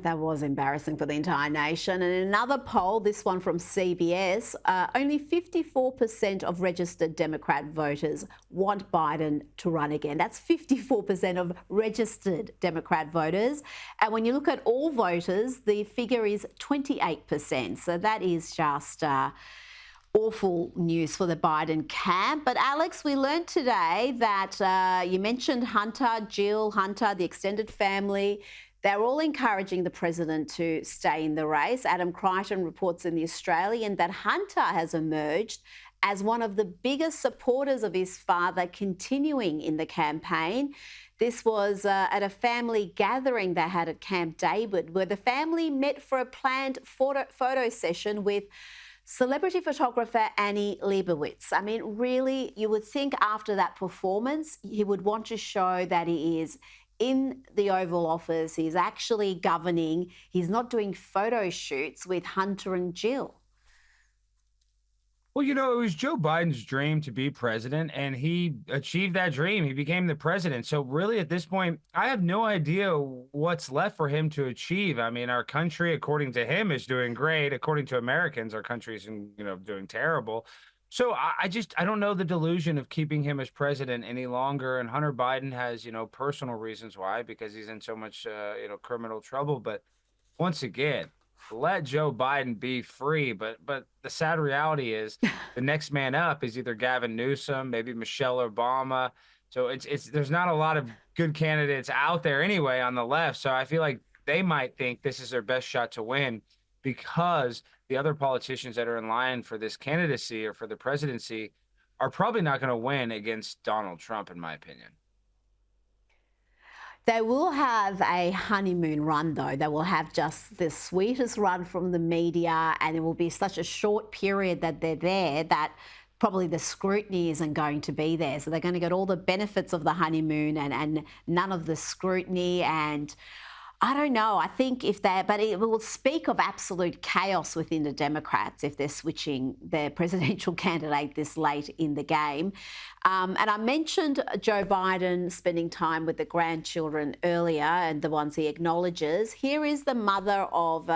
That was embarrassing for the entire nation. And in another poll, this one from CBS, only 54% of registered Democrat voters want Biden to run again. That's 54% of registered Democrat voters. And when you look at all voters, the figure is 28%. So that is just awful news for the Biden camp. But Alex, we learned today that you mentioned Hunter, Jill, Hunter, the extended family. They're all encouraging the president to stay in the race. Adam Crichton reports in The Australian that Hunter has emerged as one of the biggest supporters of his father continuing in the campaign. This was at a family gathering they had at Camp David, where the family met for a planned photo session with celebrity photographer Annie Leibovitz. I mean, really, you would think after that performance, he would want to show that he is in the Oval Office, he's actually governing, he's not doing photo shoots with Hunter and Jill. Well, it was Joe Biden's dream to be president, and he achieved that dream. He became the president. So really, at this point, I have no idea what's left for him to achieve. I mean, our country, according to him, is doing great. According to Americans, our country's, doing terrible. So I don't know the delusion of keeping him as president any longer. And Hunter Biden has, personal reasons why, because he's in so much, criminal trouble. But once again, let Joe Biden be free. But the sad reality is the next man up is either Gavin Newsom, maybe Michelle Obama. So there's not a lot of good candidates out there anyway on the left. So I feel like they might think this is their best shot to win, because the other politicians that are in line for this candidacy or for the presidency are probably not going to win against Donald Trump, in my opinion. They will have a honeymoon run, though. They will have just the sweetest run from the media, and it will be such a short period that they're there that probably the scrutiny isn't going to be there. So they're going to get all the benefits of the honeymoon and none of the scrutiny. And I don't know. I think but it will speak of absolute chaos within the Democrats if they're switching their presidential candidate this late in the game. And I mentioned Joe Biden spending time with the grandchildren earlier and the ones he acknowledges. Here is the mother of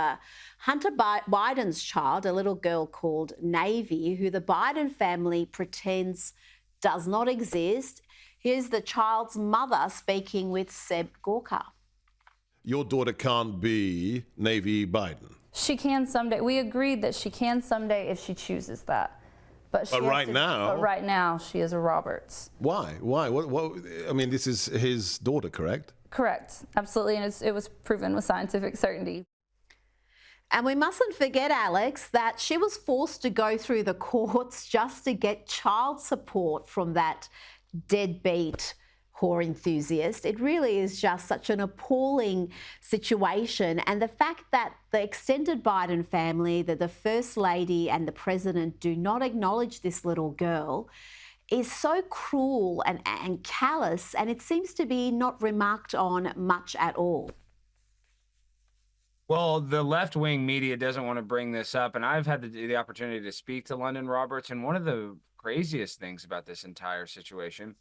Hunter Biden's child, a little girl called Navy, who the Biden family pretends does not exist. Here's the child's mother speaking with Seb Gorka. Your daughter can't be Navy Biden. She can someday. We agreed that she can someday if she chooses that. But right now, she is a Roberts. Why? What? I mean, this is his daughter, correct? Correct. Absolutely. And it was proven with scientific certainty. And we mustn't forget, Alex, that she was forced to go through the courts just to get child support from that deadbeat whore enthusiast. It really is just such an appalling situation. And the fact that the extended Biden family, that the First Lady and the President do not acknowledge this little girl is so cruel and callous, and it seems to be not remarked on much at all. Well, the left-wing media doesn't want to bring this up, and I've had the opportunity to speak to London Roberts, and one of the craziest things about this entire situation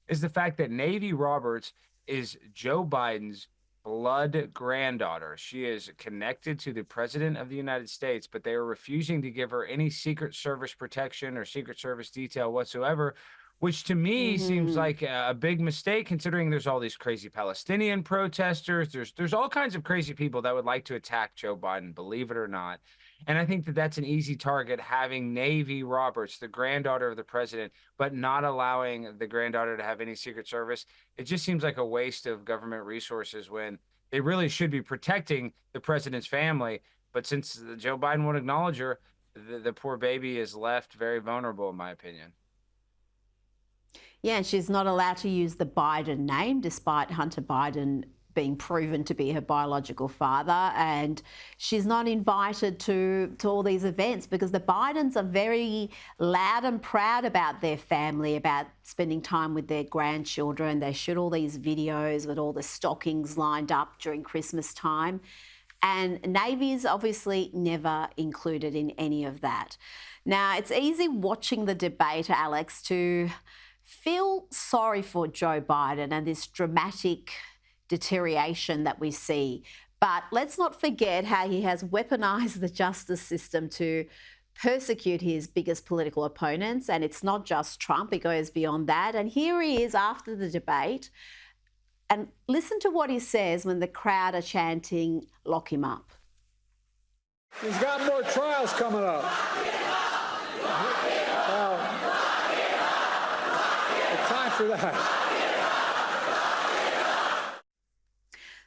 is the fact that Navy Roberts is Joe Biden's blood granddaughter. She is connected to the President of the United States, but they are refusing to give her any Secret Service protection or Secret Service detail whatsoever, which to me seems like a big mistake, considering there's all these crazy Palestinian protesters. There's all kinds of crazy people that would like to attack Joe Biden, believe it or not. And I think that that's an easy target, having Navy Roberts, the granddaughter of the president, but not allowing the granddaughter to have any Secret Service. It just seems like a waste of government resources when they really should be protecting the president's family. But since Joe Biden won't acknowledge her, the poor baby is left very vulnerable, in my opinion. Yeah, and she's not allowed to use the Biden name, despite Hunter Biden being proven to be her biological father, and she's not invited to all these events because the Bidens are very loud and proud about their family, about spending time with their grandchildren. They shoot all these videos with all the stockings lined up during Christmas time, and Navy is obviously never included in any of that. Now, it's easy watching the debate, Alex, to feel sorry for Joe Biden and this dramatic deterioration that we see. But let's not forget how he has weaponized the justice system to persecute his biggest political opponents. And it's not just Trump, it goes beyond that. And here he is after the debate. And listen to what he says when the crowd are chanting, "Lock him up." He's got more trials coming up. It's time for that.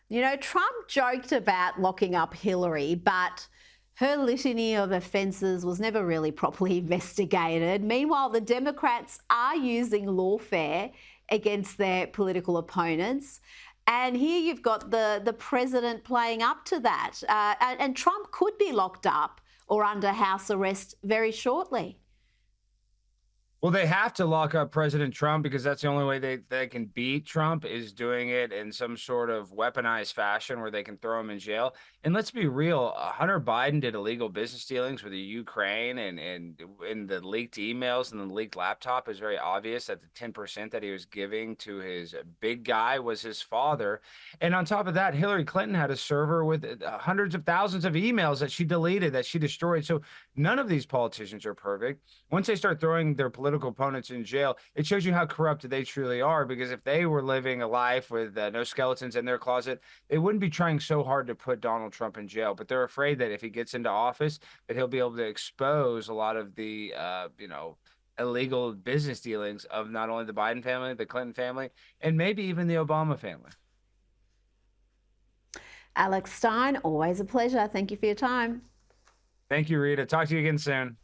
You know, Trump joked about locking up Hillary, but her litany of offences was never really properly investigated. Meanwhile, the Democrats are using lawfare against their political opponents. And here you've got the president playing up to that. And Trump could be locked up or under house arrest very shortly. Well, they have to lock up President Trump because that's the only way they can beat Trump, is doing it in some sort of weaponized fashion where they can throw him in jail. And let's be real, Hunter Biden did illegal business dealings with the Ukraine, and in the leaked emails and the leaked laptop is very obvious that the 10% that he was giving to his big guy was his father. And on top of that, Hillary Clinton had a server with hundreds of thousands of emails that she deleted, that she destroyed. So none of these politicians are perfect. Once they start throwing their political opponents in jail, it shows you how corrupt they truly are, because if they were living a life with no skeletons in their closet, they wouldn't be trying so hard to put Donald Trump in jail. But they're afraid that if he gets into office, that he'll be able to expose a lot of the illegal business dealings of not only the Biden family, the Clinton family, and maybe even the Obama family. Alex Stein, always a pleasure. Thank you for your time. Thank you, Rita. Talk to you again soon.